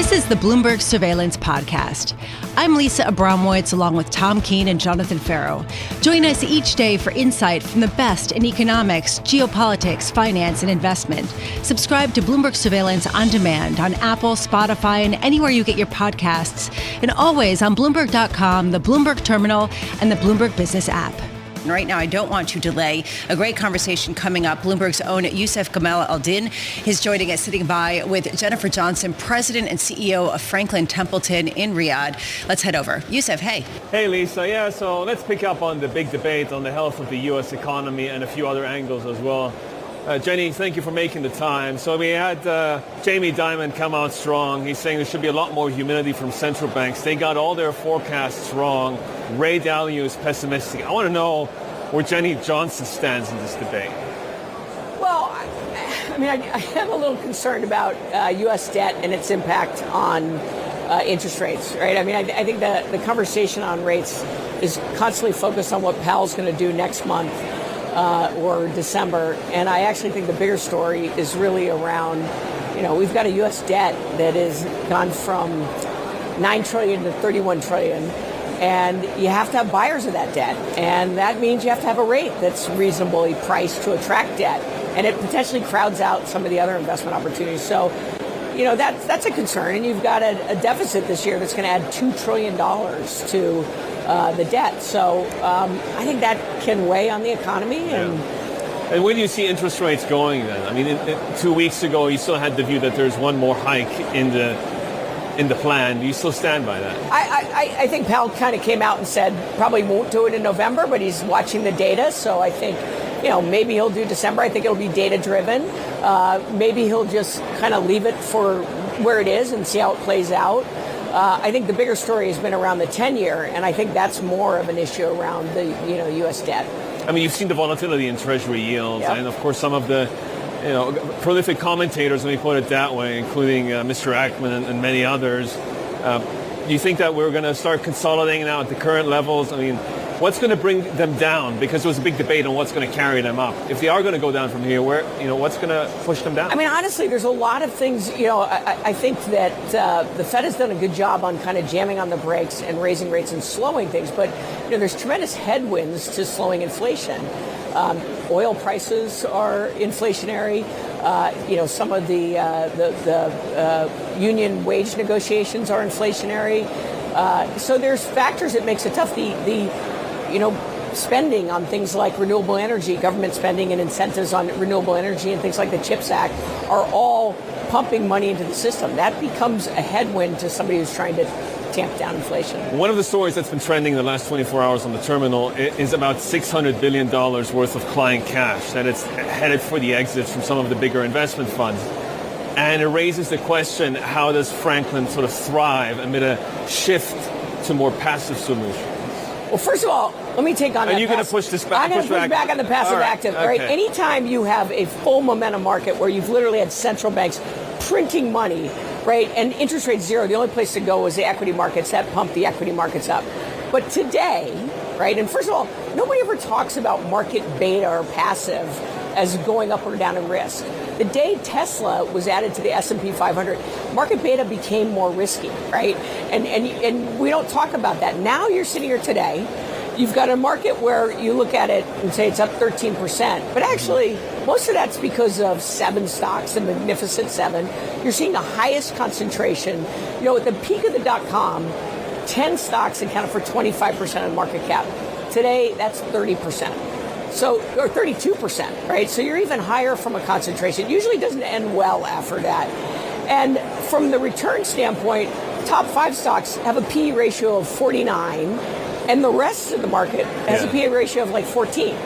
This is the Bloomberg Surveillance Podcast. I'm Lisa Abramowicz, along with Tom Keene and Jon Ferro. Join us each day for insight from the best in economics, geopolitics, finance, and investment. Subscribe to Bloomberg Surveillance on demand on Apple, Spotify, and anywhere you get your podcasts, and always on Bloomberg.com, the Bloomberg Terminal, and the Bloomberg Business app. Right now, I don't want to delay a great conversation coming up. Bloomberg's own Youssef Gamal Al-Din is joining us, sitting by with Jennifer Johnson, President and CEO of Franklin Templeton in Riyadh. Let's head over. Youssef, hey. Hey, Lisa. Yeah, so let's pick up on the big debate on the health of the U.S. economy and a few other angles as well. Jenny, thank you for making the time. So we had Jamie Dimon come out strong. He's saying there should be a lot more humility from central banks. They got all their forecasts wrong. Ray Dalio is pessimistic. I want to know where Jenny Johnson stands in this debate. Well, I mean, I am a little concerned about U.S. debt and its impact on interest rates, right? I mean, I think that the conversation on rates is constantly focused on what Powell's going to do next month. Or December. And I actually think the bigger story is really around, we've got a U.S. debt that has gone from $9 trillion to $31 trillion. And you have to have buyers of that debt. And that means you have to have a rate that's reasonably priced to attract debt. And it potentially crowds out some of the other investment opportunities. So, that's a concern. And you've got a deficit this year that's going to add $2 trillion to the debt. So I think that can weigh on the economy. And where do you see interest rates going then? I mean, 2 weeks ago, you still had the view that there's one more hike in the plan. Do you still stand by that? I think Powell kind of came out and said probably won't do it in November, but he's watching the data. So I think, maybe he'll do December. I think it'll be data driven. Maybe he'll just kind of leave it for where it is and see how it plays out. I think the bigger story has been around the 10-year, and I think that's more of an issue around the U.S. debt. I mean, you've seen the volatility in Treasury yields, yep. And of course some of the prolific commentators, let me put it that way, including Mr. Ackman and many others. Do you think that we're going to start consolidating now at the current levels? I mean, what's going to bring them down? Because there was a big debate on what's going to carry them up. If they are going to go down from here, what's going to push them down? I mean, honestly, there's a lot of things. I think that the Fed has done a good job on kind of jamming on the brakes and raising rates and slowing things. But there's tremendous headwinds to slowing inflation. Oil prices are inflationary. Some of the union wage negotiations are inflationary. So there's factors that makes it tough. Spending on things like renewable energy, government spending and incentives on renewable energy and things like the CHIPS Act are all pumping money into the system. That becomes a headwind to somebody who's trying to tamp down inflation. One of the stories that's been trending in the last 24 hours on the terminal is about $600 billion worth of client cash that it's headed for the exits from some of the bigger investment funds. And it raises the question, how does Franklin sort of thrive amid a shift to more passive solutions? Well, first of all, let me take on that. Are you going to push this back? I'm going to push back on the passive active. All right. Anytime you have a full momentum market where you've literally had central banks printing money, right, and interest rates zero, the only place to go was the equity markets. That pumped the equity markets up. But today, right, and first of all, nobody ever talks about market beta or passive as going up or down in risk. The day Tesla was added to the S&P 500, market beta became more risky, right? And we don't talk about that. Now you're sitting here today, you've got a market where you look at it and say it's up 13%, but actually most of that's because of 7 stocks, the Magnificent Seven. You're seeing the highest concentration. At the peak of the dot-com, 10 stocks accounted for 25% of the market cap. Today, that's 30%. Or 32%, right? So you're even higher from a concentration. It usually doesn't end well after that. And from the return standpoint, top 5 stocks have a PE ratio of 49, and the rest of the market has a PE ratio of like 14.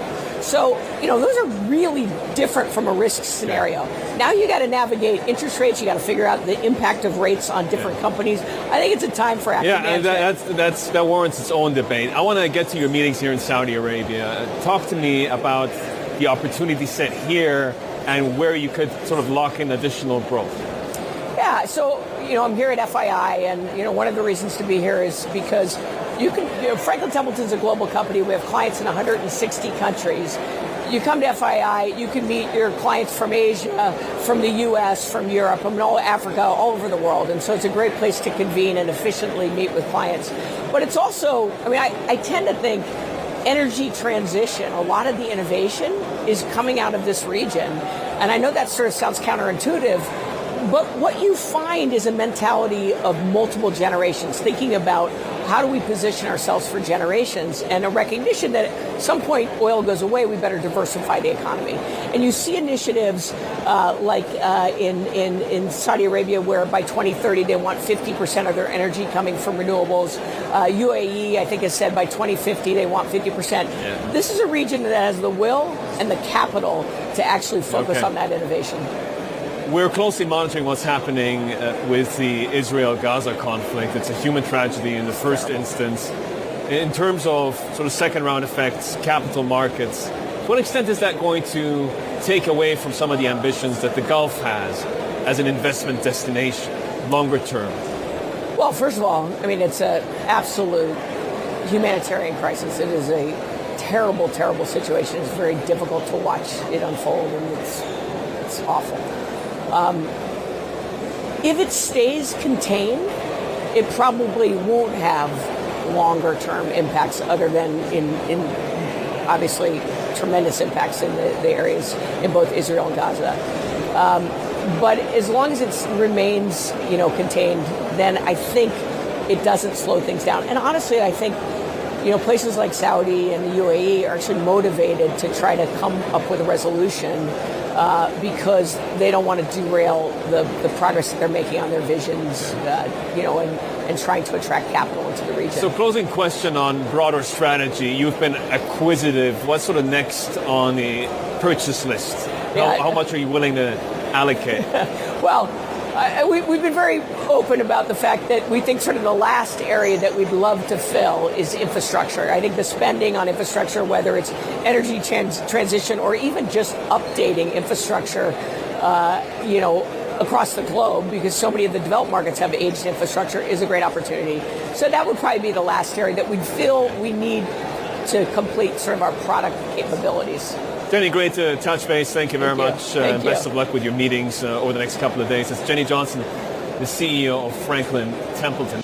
So, those are really different from a risk scenario. Now you got to navigate interest rates. You got to figure out the impact of rates on different companies. I think it's a time for active management. That warrants its own debate. I want to get to your meetings here in Saudi Arabia. Talk to me about the opportunity set here and where you could sort of lock in additional growth. Yeah, so, I'm here at FII, and, one of the reasons to be here is because Franklin Templeton's a global company. We have clients in 160 countries. you come to FII, you can meet your clients from Asia, from the US, from Europe, from all Africa, all over the world. And so it's a great place to convene and efficiently meet with clients. But it's also, I mean, I tend to think energy transition, a lot of the innovation is coming out of this region. And I know that sort of sounds counterintuitive, but what you find is a mentality of multiple generations, thinking about how do we position ourselves for generations, and a recognition that at some point oil goes away, we better diversify the economy. And you see initiatives in Saudi Arabia where by 2030 they want 50% of their energy coming from renewables. UAE, I think, has said by 2050 they want 50%. Yeah. This is a region that has the will and the capital to actually focus on that innovation. We're closely monitoring what's happening with the Israel-Gaza conflict. It's a human tragedy in the first instance. In terms of sort of second-round effects, capital markets, to what extent is that going to take away from some of the ambitions that the Gulf has as an investment destination, longer term? Well, first of all, I mean, it's an absolute humanitarian crisis. It is a terrible, terrible situation. It's very difficult to watch it unfold, and it's awful. If it stays contained, it probably won't have longer-term impacts other than in obviously tremendous impacts in the areas in both Israel and Gaza. But as long as it remains, contained, then I think it doesn't slow things down. And honestly, I think, places like Saudi and the UAE are actually motivated to try to come up with a resolution because they don't want to derail the progress that they're making on their visions, and trying to attract capital into the region. So closing question on broader strategy. You've been acquisitive. What's sort of next on the purchase list? How much are you willing to allocate? Well, we've been very open about the fact that we think sort of the last area that we'd love to fill is infrastructure. I think the spending on infrastructure, whether it's energy transition or even just updating infrastructure, across the globe, because so many of the developed markets have aged infrastructure, is a great opportunity. So that would probably be the last area that we'd feel we need to complete sort of our product capabilities. Jenny, great to touch base. Thank you very much. Best you. of luck with your meetings over the next couple of days. It's Jenny Johnson, the CEO of Franklin Templeton.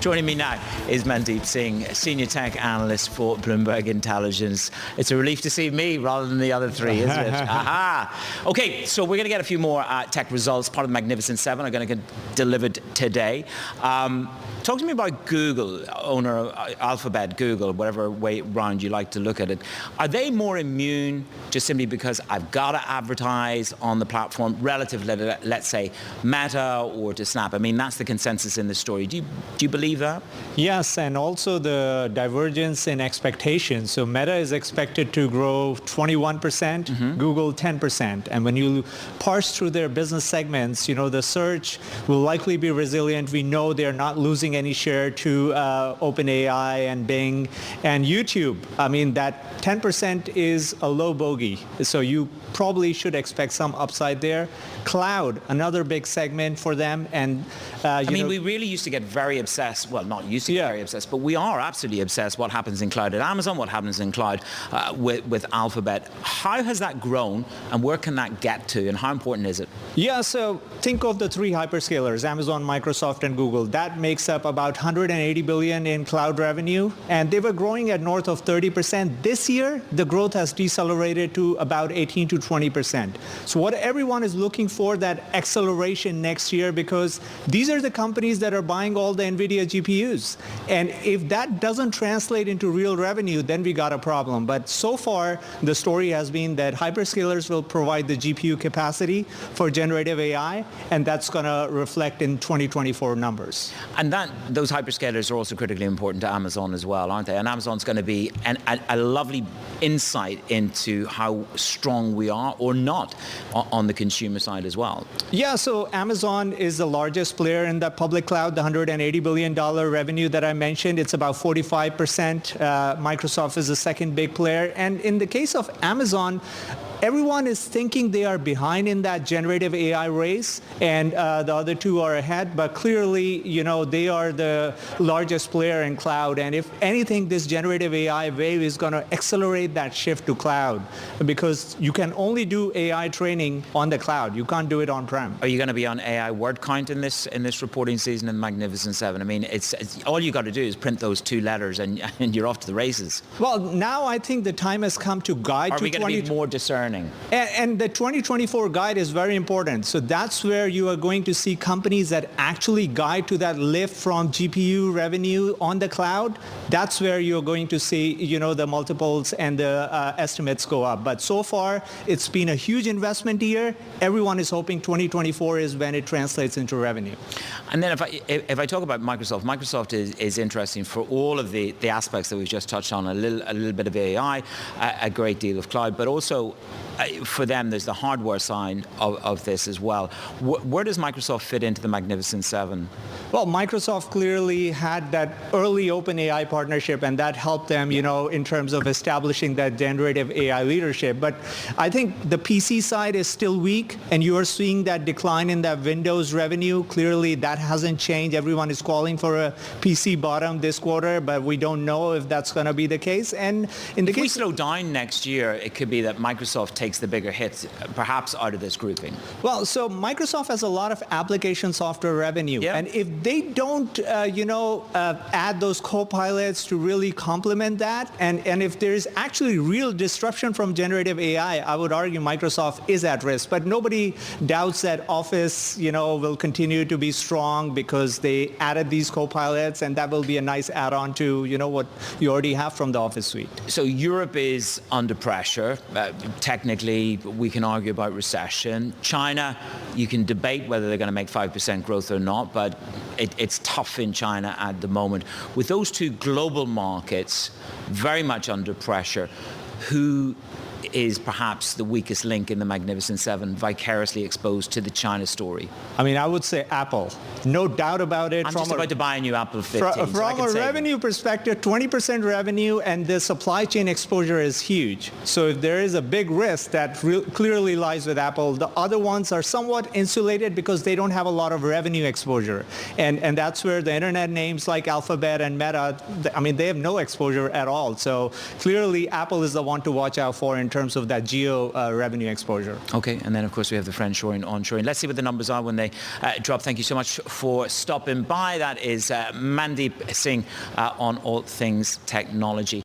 Joining me now is Mandeep Singh, Senior Tech Analyst for Bloomberg Intelligence. It's a relief to see me rather than the other three, isn't it? Aha! Okay, so we're going to get a few more tech results. Part of the Magnificent Seven are going to get delivered today. Talk to me about Google, owner of Alphabet, Google, whatever way round you like to look at it. Are they more immune just simply because I've got to advertise on the platform relative, let's say, Meta or to Snap? I mean, that's the consensus in the story. Do you believe that? Yes, and also the divergence in expectations. So Meta is expected to grow 21%, Google 10%. And when you parse through their business segments, the search will likely be resilient. We know they're not losing any share to OpenAI and Bing and YouTube. I mean, that 10% is a low bogey. So you probably should expect some upside there. Cloud, another big segment for them. And we really used to get very obsessed. Well, not used to get very obsessed, but we are absolutely obsessed what happens in cloud at Amazon, what happens in cloud with Alphabet. How has that grown, and where can that get to, and how important is it? Yeah, so think of the three hyperscalers, Amazon, Microsoft, and Google. That makes up about $180 billion in cloud revenue, and they were growing at north of 30%. This year, the growth has decelerated to about 18 to 20%. So what everyone is looking for, that acceleration next year, because these are the companies that are buying all the NVIDIA GPUs. And if that doesn't translate into real revenue, then we got a problem. But so far, the story has been that hyperscalers will provide the GPU capacity for generative AI, and that's going to reflect in 2024 numbers. And those hyperscalers are also critically important to Amazon as well, aren't they? And Amazon's going to be a lovely insight into how strong we are or not on the consumer side as well. Yeah, so Amazon is the largest player in the public cloud, the $180 billion revenue that I mentioned. It's about 45%. Microsoft is the second big player. And in the case of Amazon, everyone is thinking they are behind in that generative AI race, and the other two are ahead. But clearly, they are the largest player in cloud. And if anything, this generative AI wave is going to accelerate that shift to cloud, because you can only do AI training on the cloud. You can't do it on-prem. Are you going to be on AI word count in this reporting season in the Magnificent Seven? I mean, it's all you got to do is print those two letters and you're off to the races. Well, now I think the time has come to guide. Are we going to be more discerning? And the 2024 guide is very important. So that's where you are going to see companies that actually guide to that lift from GPU revenue on the cloud. That's where you're going to see, the multiples and the estimates go up. But so far, it's been a huge investment year. Everyone is hoping 2024 is when it translates into revenue. And then if I talk about Microsoft is interesting for all of the aspects that we've just touched on, a little bit of AI, a great deal of cloud, but also for them, there's the hardware side of this as well. Where does Microsoft fit into the Magnificent Seven? Well, Microsoft clearly had that early OpenAI partnership, and that helped them, in terms of establishing that generative AI leadership. But I think the PC side is still weak, and you are seeing that decline in that Windows revenue. Clearly, that hasn't changed. Everyone is calling for a PC bottom this quarter, but we don't know if that's going to be the case. And in the case, if we slow down next year, it could be that Microsoft takes the bigger hits, perhaps out of this grouping. Well, so Microsoft has a lot of application software revenue, and if they don't, add those co-pilots to really complement that, and if there is actually real disruption from generative AI, I would argue Microsoft is at risk. But nobody doubts that Office, will continue to be strong because they added these co-pilots, and that will be a nice add-on to, what you already have from the Office suite. So Europe is under pressure. Technically, we can argue about recession. China, you can debate whether they're going to make 5% growth or not, but it's tough in China at the moment. With those two global markets very much under pressure, who is perhaps the weakest link in the Magnificent Seven, vicariously exposed to the China story? I mean, I would say Apple. No doubt about it. I'm just about to buy a new Apple 15. From a revenue perspective, 20% revenue, and the supply chain exposure is huge. So if there is a big risk that clearly lies with Apple, the other ones are somewhat insulated because they don't have a lot of revenue exposure. And that's where the internet names like Alphabet and Meta, they have no exposure at all. So clearly, Apple is the one to watch out for in terms of that geo revenue exposure. Okay, and then of course we have the friendshoring, onshoring. Let's see what the numbers are when they drop. Thank you so much for stopping by. That is Mandeep Singh on all things technology.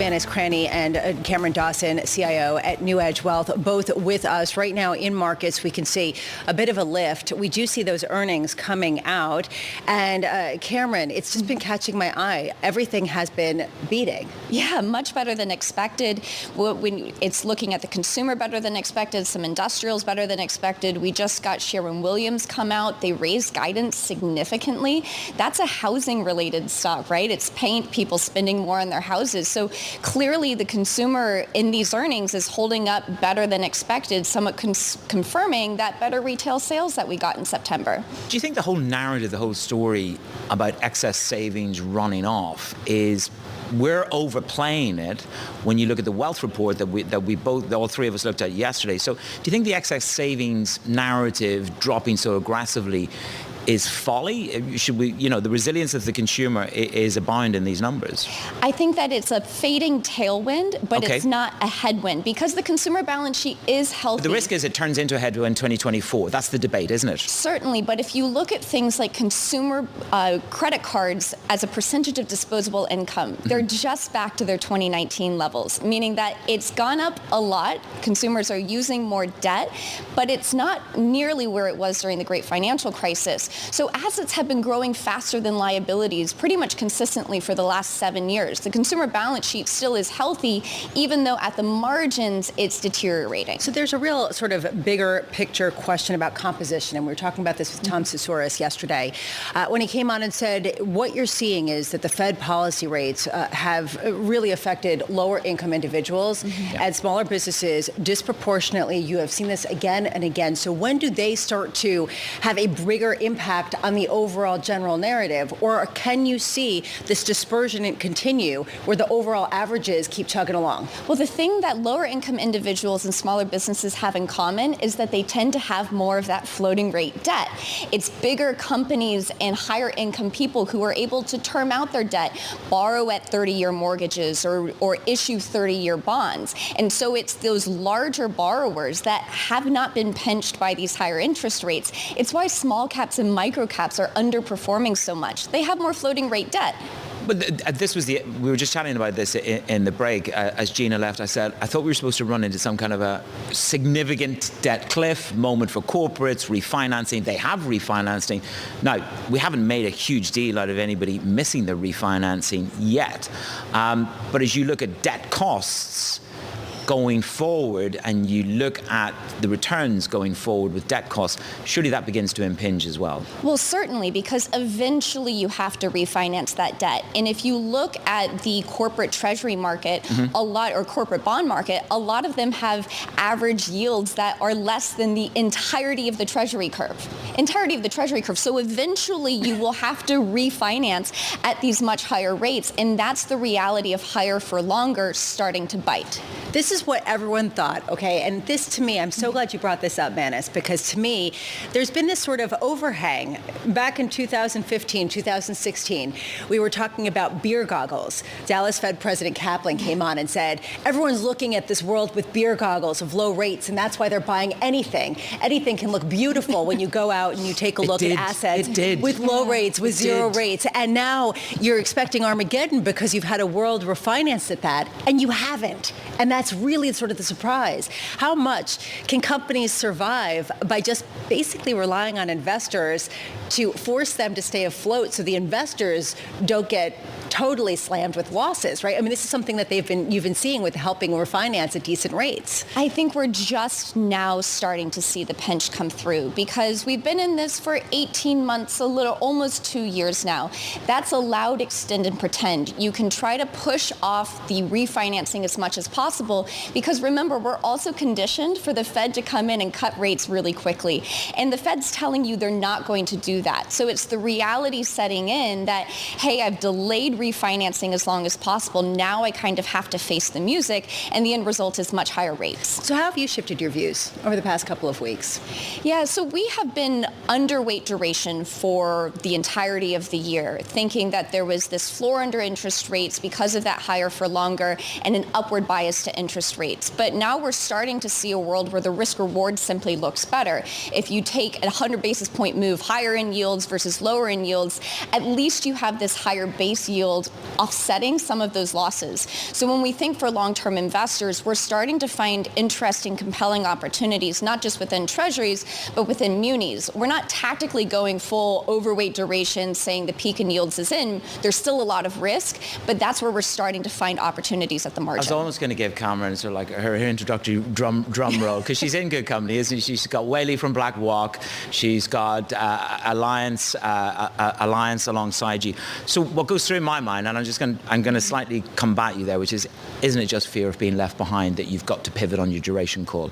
Vanis Cranny and Cameron Dawson, CIO at New Edge Wealth, both with us. Right now in markets, we can see a bit of a lift. We do see those earnings coming out. And Cameron, it's just been catching my eye. Everything has been beating. Yeah, much better than expected. When it's looking at the consumer better than expected, some industrials better than expected. We just got Sherwin-Williams come out. They raised guidance significantly. That's a housing-related stock, right? It's paint, people spending more on their houses. So clearly the consumer in these earnings is holding up better than expected, somewhat confirming that better retail sales that we got in September. Do you think the whole narrative, the whole story about excess savings running off is we're overplaying it when you look at the wealth report that all three of us looked at yesterday? So do you think the excess savings narrative dropping so aggressively is folly? Should we, the resilience of the consumer is abound in these numbers? I think that it's a fading tailwind, but It's not a headwind because the consumer balance sheet is healthy. But the risk is it turns into a headwind in 2024. That's the debate, isn't it? Certainly, but if you look at things like consumer credit cards as a percentage of disposable income, they're just back to their 2019 levels, meaning that it's gone up a lot. Consumers are using more debt, but it's not nearly where it was during the great financial crisis. So assets have been growing faster than liabilities pretty much consistently for the last 7 years. The consumer balance sheet still is healthy, even though at the margins it's deteriorating. So there's a real sort of bigger picture question about composition, and we were talking about this with Tom Sisouris yesterday when he came on and said what you're seeing is that the Fed policy rates have really affected lower income individuals and smaller businesses disproportionately. You have seen this again and again. So when do they start to have a bigger impact impact on the overall general narrative? Or can you see this dispersion continue where the overall averages keep chugging along? Well, the thing that lower income individuals and smaller businesses have in common is that they tend to have more of that floating rate debt. It's bigger companies and higher income people who are able to term out their debt, borrow at 30-year mortgages or issue 30-year bonds. And so it's those larger borrowers that have not been pinched by these higher interest rates. It's why small caps and micro caps are underperforming so much. They have more floating rate debt. But we were just chatting about this in the break. As Gina left, I said, I thought we were supposed to run into some kind of a significant debt cliff moment for corporates, refinancing. They have refinancing. Now, we haven't made a huge deal out of anybody missing the refinancing yet. But as you look at debt costs going forward and you look at the returns going forward with debt costs, surely that begins to impinge as well. Well, certainly, because eventually you have to refinance that debt. And if you look at the corporate treasury market, or corporate bond market, a lot of them have average yields that are less than the entirety of the treasury curve. So eventually you will have to refinance at these much higher rates. And that's the reality of higher for longer starting to bite. This is what everyone thought, okay? And this, to me, I'm so glad you brought this up, Manus, because to me, there's been this sort of overhang. Back in 2015, 2016, we were talking about beer goggles. Dallas Fed President Kaplan came on and said, everyone's looking at this world with beer goggles of low rates, and that's why they're buying anything. Anything can look beautiful when you go out and you take a look at assets with low rates, with zero rates. And now you're expecting Armageddon because you've had a world refinanced at that, and you haven't. And that's really sort of the surprise. How much can companies survive by just basically relying on investors to force them to stay afloat so the investors don't get totally slammed with losses, right? I mean, this is something that you've been seeing with helping refinance at decent rates. I think we're just now starting to see the pinch come through because we've been in this for 18 months, almost 2 years now. That's allowed extend and pretend. You can try to push off the refinancing as much as possible because remember, we're also conditioned for the Fed to come in and cut rates really quickly. And the Fed's telling you they're not going to do that. So it's the reality setting in that, hey, I've delayed refinancing as long as possible. Now I kind of have to face the music, and the end result is much higher rates. So how have you shifted your views over the past couple of weeks? Yeah, so we have been underweight duration for the entirety of the year, thinking that there was this floor under interest rates because of that higher for longer and an upward bias to interest rates. But now we're starting to see a world where the risk reward simply looks better. If you take a 100 basis point move higher in yields versus lower in yields, at least you have this higher base yield offsetting some of those losses. So when we think for long-term investors, we're starting to find interesting, compelling opportunities, not just within treasuries, but within munis. We're not tactically going full overweight duration, saying the peak in yields is in. There's still a lot of risk, but that's where we're starting to find opportunities at the margin. I was almost going to give Cameron sort of like her introductory drum roll, because she's in good company, isn't she? She's got Whaley from BlackRock. She's got Alliance alongside you. So what goes through my mind, and I'm going to slightly combat you there, which is, isn't it just fear of being left behind that you've got to pivot on your duration call?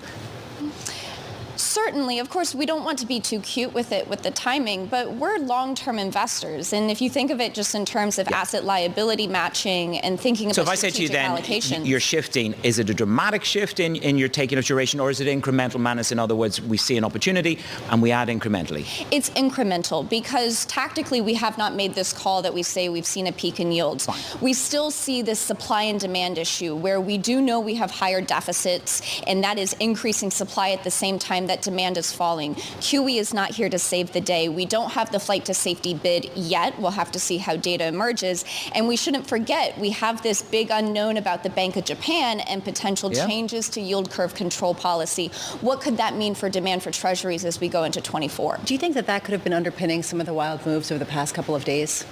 Certainly, of course, we don't want to be too cute with it with the timing, but we're long-term investors. And if you think of it just in terms of asset liability matching and thinking about strategic allocation. So if I say to you then, you're shifting, is it a dramatic shift in your taking of duration, or is it incremental, Manus? In other words, we see an opportunity and we add incrementally? It's incremental because tactically we have not made this call that we say we've seen a peak in yields. Fine. We still see this supply and demand issue where we do know we have higher deficits, and that is increasing supply at the same time that demand is falling. QE is not here to save the day. We don't have the flight to safety bid yet. We'll have to see how data emerges. And we shouldn't forget, we have this big unknown about the Bank of Japan and potential changes to yield curve control policy. What could that mean for demand for treasuries as we go into 24? Do you think that could have been underpinning some of the wild moves over the past couple of days?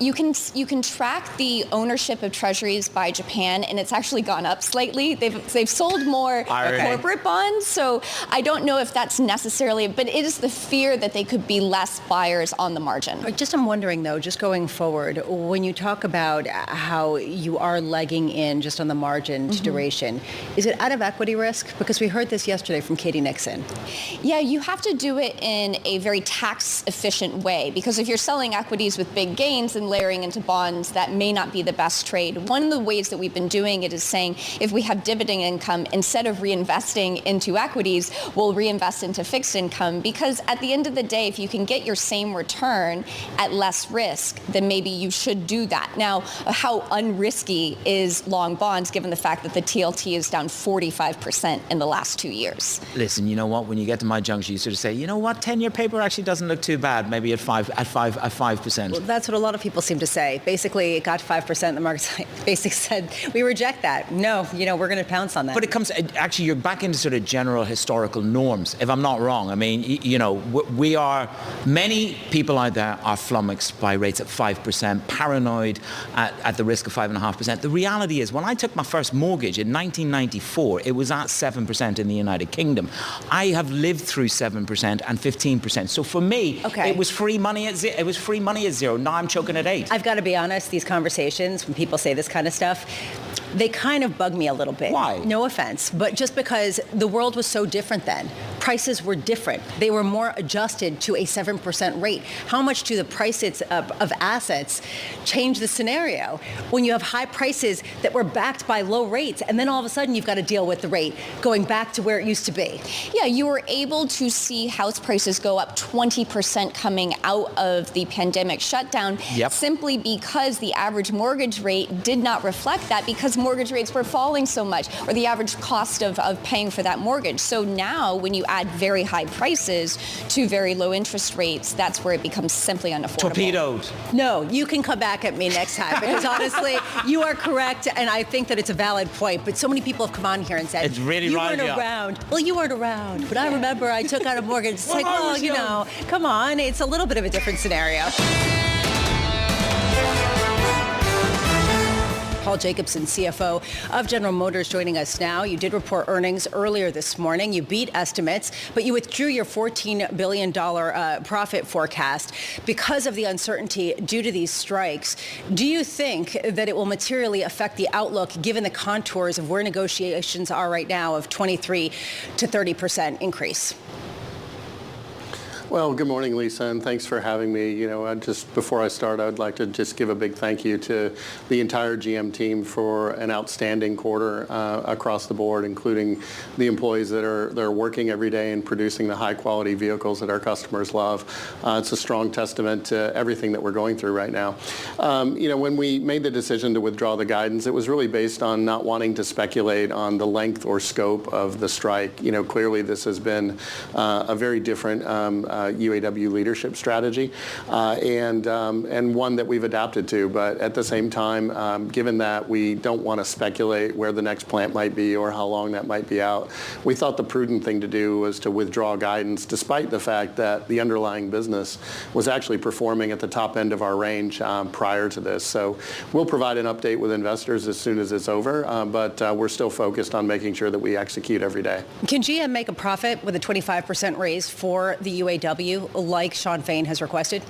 You can track the ownership of treasuries by Japan, and it's actually gone up slightly. They've sold more corporate bonds, so I don't know if that's necessarily, but it is the fear that they could be less buyers on the margin. Just I'm wondering, though, just going forward, when you talk about how you are legging in just on the margin to duration, is it out of equity risk? Because we heard this yesterday from Katie Nixon. Yeah, you have to do it in a very tax-efficient way, because if you're selling equities with big gains and layering into bonds, that may not be the best trade. One of the ways that we've been doing it is saying if we have dividend income, instead of reinvesting into equities, we'll reinvest into fixed income, because at the end of the day, if you can get your same return at less risk, then maybe you should do that. Now, how unrisky is long bonds given the fact that the TLT is down 45% in the last 2 years? Listen, you know what? When you get to my juncture, you sort of say, you know what? 10-year paper actually doesn't look too bad. Maybe at 5%. Well, that's what a lot of people seem to say. Basically, it got 5%. The market basically said, we reject that. No, we're going to pounce on that. But it comes, actually, you're back into sort of general historical norms, if I'm not wrong. I mean, we are, many people out there are flummoxed by rates at 5%, paranoid at the risk of 5.5%. The reality is, when I took my first mortgage in 1994, it was at 7% in the United Kingdom. I have lived through 7% and 15%. So for me, it was free money at zero. It was free money at zero. Now I'm choking at 8. I've got to be honest, these conversations, when people say this kind of stuff, they kind of bug me a little bit. Why? No offense, but just because the world was so different then. Prices were different. They were more adjusted to a 7% rate. How much do the prices of assets change the scenario when you have high prices that were backed by low rates, and then all of a sudden you've got to deal with the rate going back to where it used to be? Yeah, you were able to see house prices go up 20% coming out of the pandemic shutdown, simply because the average mortgage rate did not reflect that, because mortgage rates were falling so much, or the average cost of paying for that mortgage. So now when you add very high prices to very low interest rates, that's where it becomes simply unaffordable. Torpedoed. No, you can come back at me next time, because honestly, you are correct, and I think that it's a valid point. But so many people have come on here and said, it's really you weren't around. Well, you weren't around, but I remember I took out a mortgage. It's like, well, come on, it's a little bit of a different scenario. Paul Jacobson, CFO of General Motors, joining us now. You did report earnings earlier this morning. You beat estimates, but you withdrew your $14 billion profit forecast because of the uncertainty due to these strikes. Do you think that it will materially affect the outlook, given the contours of where negotiations are right now of 23 to 30% increase? Well, good morning, Lisa, and thanks for having me. Just before I start, I'd like to just give a big thank you to the entire GM team for an outstanding quarter across the board, including the employees that are working every day and producing the high-quality vehicles that our customers love. It's a strong testament to everything that we're going through right now. When we made the decision to withdraw the guidance, it was really based on not wanting to speculate on the length or scope of the strike. Clearly this has been a very different UAW leadership strategy, and one that we've adapted to. But at the same time, given that we don't want to speculate where the next plant might be or how long that might be out, we thought the prudent thing to do was to withdraw guidance, despite the fact that the underlying business was actually performing at the top end of our range prior to this. So we'll provide an update with investors as soon as it's over, but we're still focused on making sure that we execute every day. Can GM make a profit with a 25% raise for the UAW, like Jon Ferro has requested?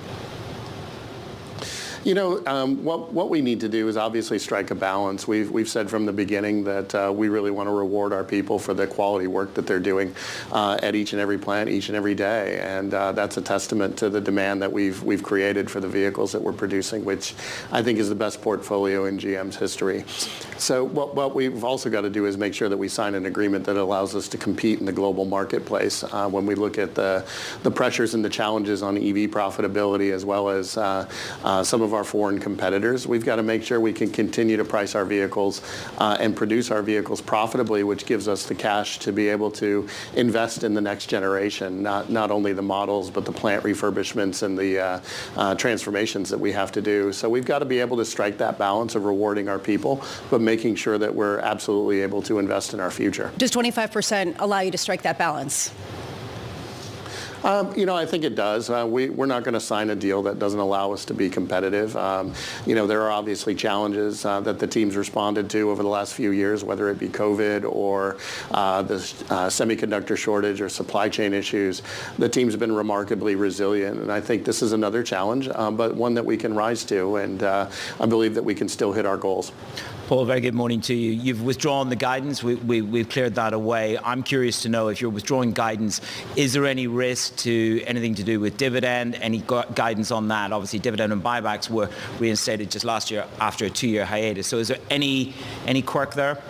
What we need to do is obviously strike a balance. We've said from the beginning that we really want to reward our people for the quality work that they're doing at each and every plant, each and every day, and that's a testament to the demand that we've created for the vehicles that we're producing, which I think is the best portfolio in GM's history. So what we've also got to do is make sure that we sign an agreement that allows us to compete in the global marketplace. When we look at the pressures and the challenges on EV profitability, as well as some of our foreign competitors, we've got to make sure we can continue to price our vehicles and produce our vehicles profitably, which gives us the cash to be able to invest in the next generation, not only the models, but the plant refurbishments and the transformations that we have to do. So we've got to be able to strike that balance of rewarding our people, but making sure that we're absolutely able to invest in our future. Does 25% allow you to strike that balance? I think it does. We're not going to sign a deal that doesn't allow us to be competitive. There are obviously challenges that the team's responded to over the last few years, whether it be COVID or the semiconductor shortage or supply chain issues. The team's been remarkably resilient, and I think this is another challenge, but one that we can rise to, and I believe that we can still hit our goals. Paul, very good morning to you. You've withdrawn the guidance. We've cleared that away. I'm curious to know, if you're withdrawing guidance, is there any risk to anything to do with dividend? Any guidance on that? Obviously, dividend and buybacks were reinstated just last year after a 2-year hiatus. So is there any quirk there?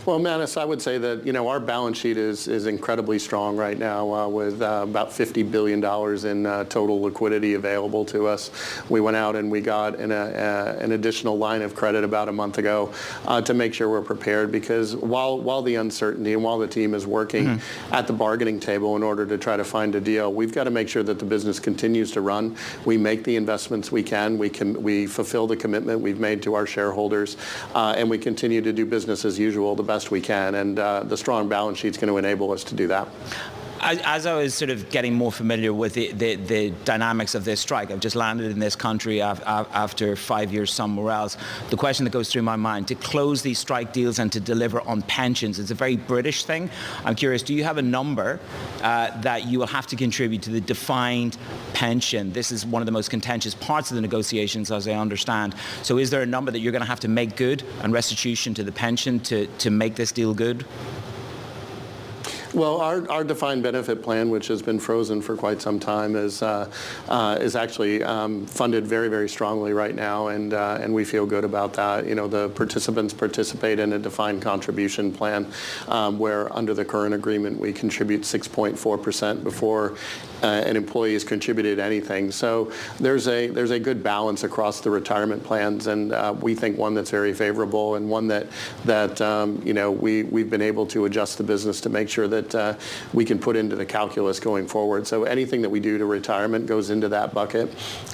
Well, Manus, I would say that, our balance sheet is incredibly strong right now with about $50 billion in total liquidity available to us. We went out and we got an additional line of credit about a month ago to make sure we're prepared, because while the uncertainty and while the team is working at the bargaining table in order to try to find a deal, we've got to make sure that the business continues to run. We make the investments we can. We fulfill the commitment we've made to our shareholders, and we continue to do business as usual the best we can, and the strong balance sheet is going to enable us to do that. As I was sort of getting more familiar with the dynamics of this strike, I've just landed in this country after 5 years somewhere else. The question that goes through my mind, to close these strike deals and to deliver on pensions, it's a very British thing. I'm curious, do you have a number that you will have to contribute to the defined pension? This is one of the most contentious parts of the negotiations, as I understand. So is there a number that you're going to have to make good and restitution to the pension to make this deal good? Well, our defined benefit plan, which has been frozen for quite some time, is actually funded very, very strongly right now, and we feel good about that. The participants participate in a defined contribution plan where, under the current agreement, we contribute 6.4% before an employee has contributed anything. So there's a good balance across the retirement plans, and we think one that's very favorable, and one that we've been able to adjust the business to make sure that we can put into the calculus going forward. So anything that we do to retirement goes into that bucket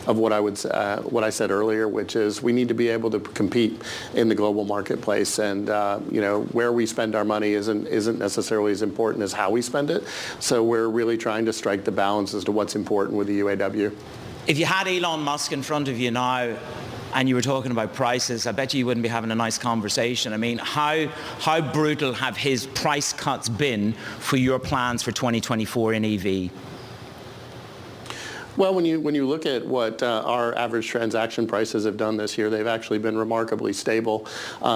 of what I said earlier, which is we need to be able to compete in the global marketplace, and where we spend our money isn't necessarily as important as how we spend it. So we're really trying to strike the balance as to what's important with the UAW. If you had Elon Musk in front of you now and you were talking about prices, I bet you wouldn't be having a nice conversation. I mean, how brutal have his price cuts been for your plans for 2024 in EV? Well, when you look at what our average transaction prices have done this year, they've actually been remarkably stable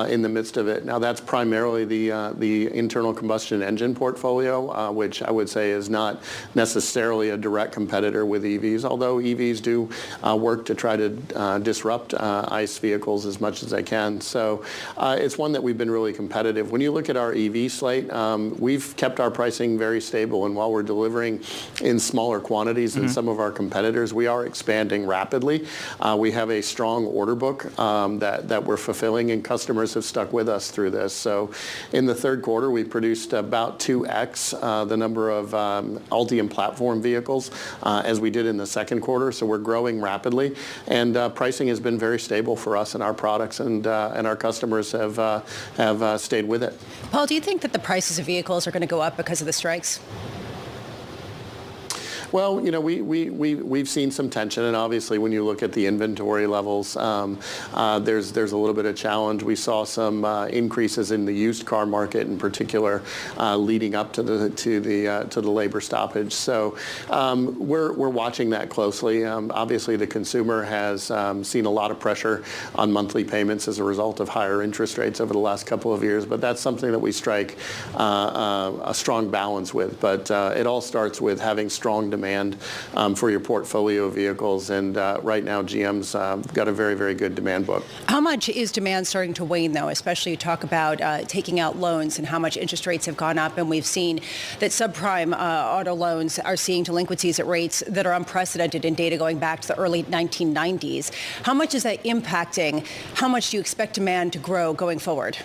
in the midst of it. Now, that's primarily the internal combustion engine portfolio, which I would say is not necessarily a direct competitor with EVs, although EVs do work to try to disrupt ICE vehicles as much as they can. So it's one that we've been really competitive. When you look at our EV slate, we've kept our pricing very stable, and while we're delivering in smaller quantities than some of our competitors, we are expanding rapidly. We have a strong order book that we're fulfilling, and customers have stuck with us through this. So in the third quarter, we produced about 2x the number of Ultium platform vehicles as we did in the second quarter. So we're growing rapidly, and pricing has been very stable for us and our products, and our customers have stayed with it. Paul, do you think that the prices of vehicles are going to go up because of the strikes? Well, we've seen some tension, and obviously when you look at the inventory levels, there's a little bit of challenge. We saw some increases in the used car market in particular, leading up to the labor stoppage. So we're watching that closely. Obviously, the consumer has seen a lot of pressure on monthly payments as a result of higher interest rates over the last couple of years, but that's something that we strike a strong balance with. But it all starts with having strong demand for your portfolio of vehicles, and right now GM's got a very, very good demand book. How much is demand starting to wane, though? Especially you talk about taking out loans and how much interest rates have gone up, and we've seen that subprime auto loans are seeing delinquencies at rates that are unprecedented in data going back to the early 1990s. How much is that impacting? How much do you expect demand to grow going forward?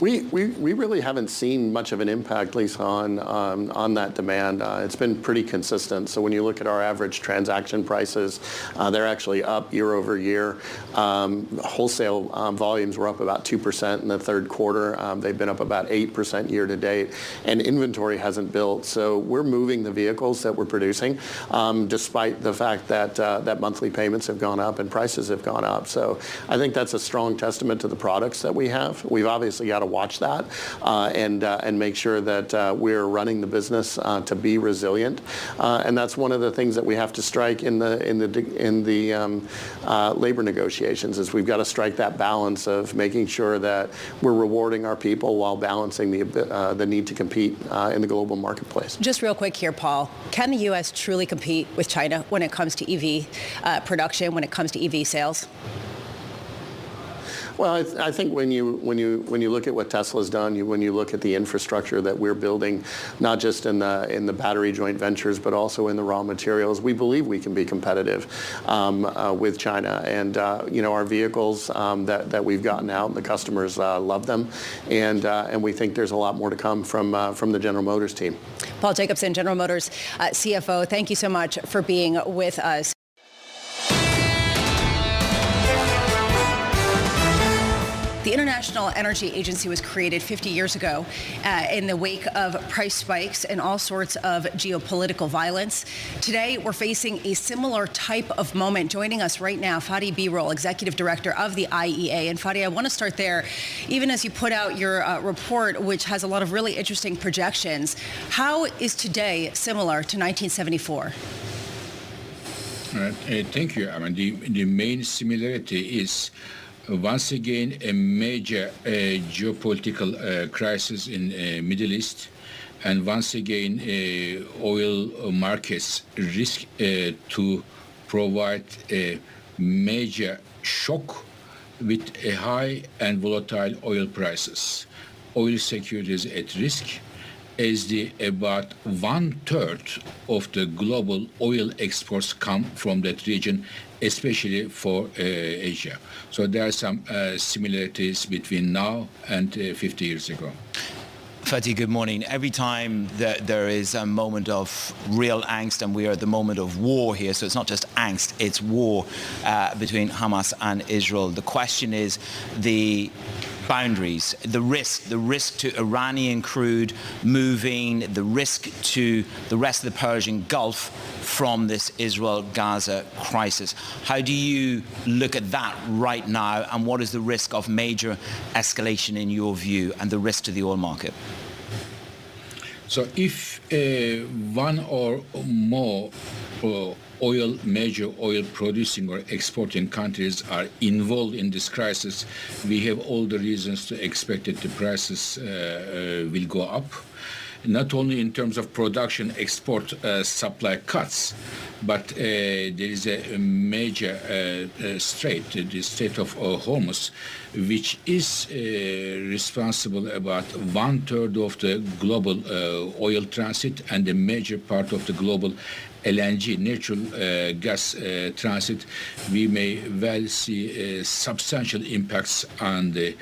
We really haven't seen much of an impact, Lisa, on that demand. It's been pretty consistent. So when you look at our average transaction prices, they're actually up year over year. Wholesale volumes were up about 2% in the third quarter. They've been up about 8% year to date. And inventory hasn't built. So we're moving the vehicles that we're producing, despite the fact that that monthly payments have gone up and prices have gone up. So I think that's a strong testament to the products that we have. We've obviously got to watch that and make sure that we're running the business to be resilient. And that's one of the things that we have to strike in the labor negotiations, is we've got to strike that balance of making sure that we're rewarding our people while balancing the need to compete in the global marketplace. Just real quick here, Paul. Can the U.S. truly compete with China when it comes to EV production, when it comes to EV sales? Well, I think when you look at what Tesla's done, when you look at the infrastructure that we're building, not just in the battery joint ventures, but also in the raw materials, we believe we can be competitive with China. And our vehicles that we've gotten out, the customers love them, and we think there's a lot more to come from the General Motors team. Paul Jacobson, General Motors CFO, thank you so much for being with us. The International Energy Agency was created 50 years ago in the wake of price spikes and all sorts of geopolitical violence. Today, we're facing a similar type of moment. Joining us right now, Fadi Birol, Executive Director of the IEA. And Fadi, I want to start there. Even as you put out your report, which has a lot of really interesting projections, how is today similar to 1974? Thank you. I mean, the main similarity is once again a major geopolitical crisis in Middle East, and once again oil markets risk to provide a major shock with a high and volatile oil prices. Oil security is at risk, as about 1/3 of the global oil exports come from that region, especially for Asia. So there are some similarities between now and 50 years ago. Fadi, good morning. Every time that there is a moment of real angst, and we are at the moment of war here, so it's not just angst, it's war between Hamas and Israel. The question is the boundaries, the risk to Iranian crude moving, the risk to the rest of the Persian Gulf from this Israel-Gaza crisis. How do you look at that right now, and what is the risk of major escalation in your view, and the risk to the oil market? So if one or more major oil producing or exporting countries are involved in this crisis, we have all the reasons to expect that the prices will go up. Not only in terms of production, export, supply cuts, but there is a major strait, the Strait of Hormuz, which is responsible about 1/3 of the global oil transit and a major part of the global LNG, natural gas transit. We may well see substantial impacts on the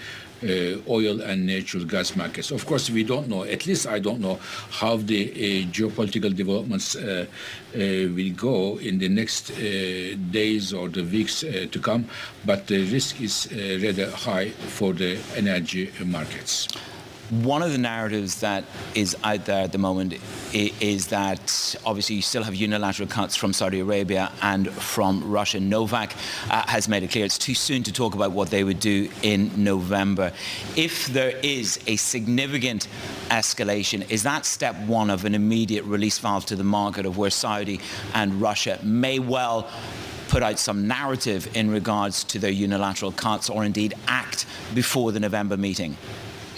oil and natural gas markets. Of course, we don't know, at least I don't know, how the geopolitical developments will go in the next days or the weeks to come, but the risk is rather high for the energy markets. One of the narratives that is out there at the moment is that obviously you still have unilateral cuts from Saudi Arabia and from Russia. Novak has made it clear it's too soon to talk about what they would do in November. If there is a significant escalation, is that step one of an immediate release valve to the market of where Saudi and Russia may well put out some narrative in regards to their unilateral cuts, or indeed act before the November meeting?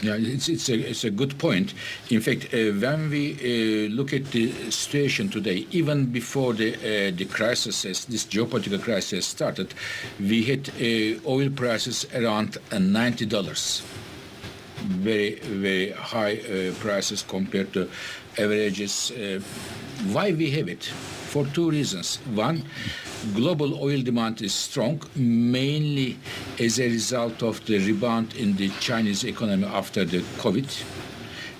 Yeah, it's a good point. In fact, when we look at the situation today, even before the crisis, this geopolitical crisis started, we had oil prices around $90. very, very high prices compared to averages. Why we have it? For two reasons. One, global oil demand is strong, mainly as a result of the rebound in the Chinese economy after the COVID.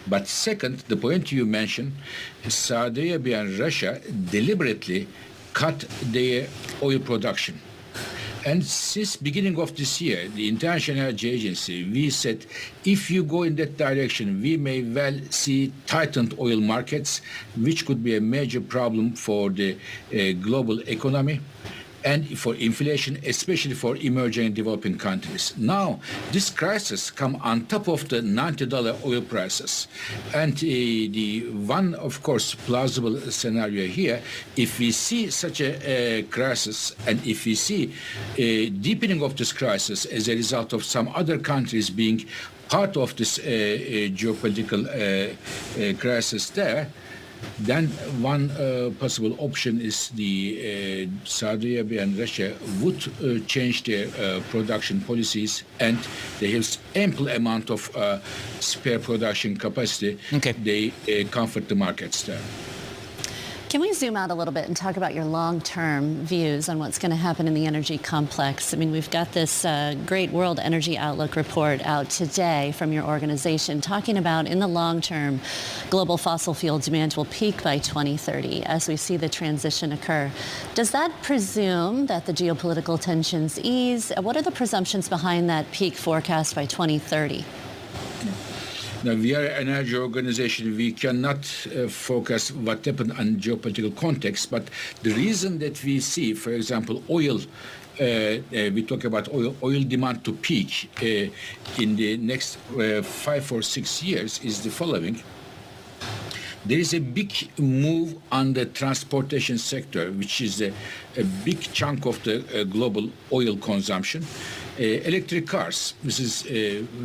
But second, the point you mentioned, Saudi Arabia and Russia deliberately cut their oil production. And since beginning of this year, the International Energy Agency, we said, if you go in that direction, we may well see tightened oil markets, which could be a major problem for the global economy and for inflation, especially for emerging and developing countries. Now, this crisis come on top of the $90 oil prices. And the one, of course, plausible scenario here, if we see such a crisis and if we see a deepening of this crisis as a result of some other countries being part of this geopolitical crisis there, then one possible option is the Saudi Arabia and Russia would change their production policies, and they have ample amount of spare production capacity. Okay. They comfort the markets there. Can we zoom out a little bit and talk about your long-term views on what's going to happen in the energy complex? I mean, we've got this great World Energy Outlook report out today from your organization talking about, in the long term, global fossil fuel demand will peak by 2030 as we see the transition occur. Does that presume that the geopolitical tensions ease? What are the presumptions behind that peak forecast by 2030? Now, we are an energy organization. We cannot focus what happened on geopolitical context, but the reason that we see, for example, oil, we talk about oil demand to peak in the next 5 or 6 years is the following. There is a big move on the transportation sector, which is a big chunk of the global oil consumption. Electric cars. This is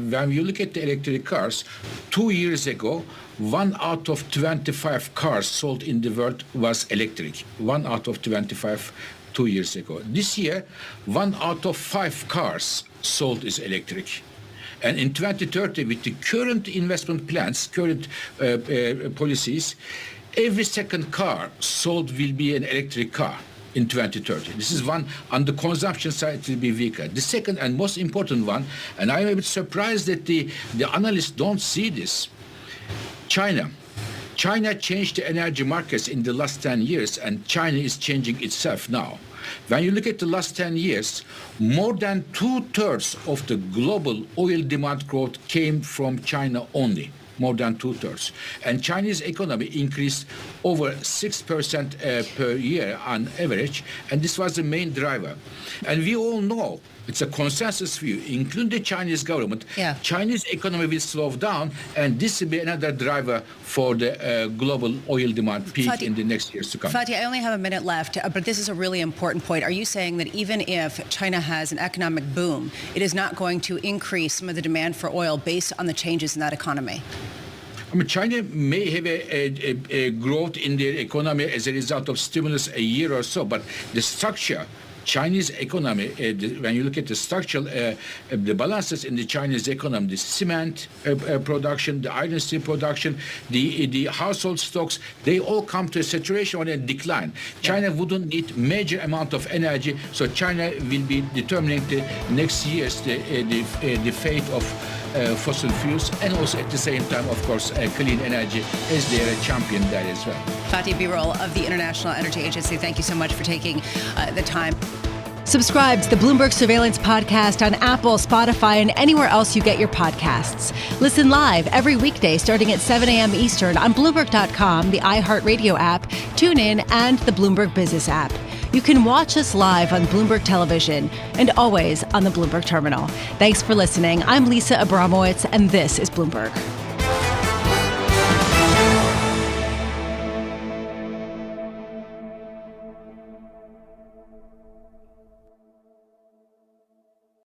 when you look at the electric cars, 2 years ago, 1 out of 25 cars sold in the world was electric. 1 out of 25 2 years ago. This year, 1 out of 5 cars sold is electric. And in 2030, with the current investment plans, current policies, every second car sold will be an electric car in 2030. This is one. On the consumption side, it will be weaker. The second and most important one, and I'm a bit surprised that the analysts don't see this. China changed the energy markets in the last 10 years, and China is changing itself now. When you look at the last 10 years, more than 2/3 of the global oil demand growth came from China only. More than 2/3. And Chinese economy increased over 6% per year on average, and this was the main driver. And we all know, it's a consensus view, including the Chinese government, Chinese economy will slow down, and this will be another driver for the global oil demand peak in the next years to come. Fatih, I only have a minute left, but this is a really important point. Are you saying that even if China has an economic boom, it is not going to increase some of the demand for oil based on the changes in that economy? I mean, China may have a growth in their economy as a result of stimulus a year or so, but the structure, Chinese economy, when you look at the structural, the balances in the Chinese economy, the cement production, the iron steel production, the household stocks, they all come to a saturation or a decline. China wouldn't need major amount of energy, so China will be determining the next years the fate of fossil fuels, and also at the same time, of course, clean energy, as they're a champion there as well. Fatih Birol of the International Energy Agency, thank you so much for taking the time. Subscribe to the Bloomberg Surveillance Podcast on Apple, Spotify, and anywhere else you get your podcasts. Listen live every weekday starting at 7 a.m. Eastern on Bloomberg.com, the iHeartRadio app, TuneIn, and the Bloomberg Business app. You can watch us live on Bloomberg Television and always on the Bloomberg Terminal. Thanks for listening. I'm Lisa Abramowicz, and this is Bloomberg.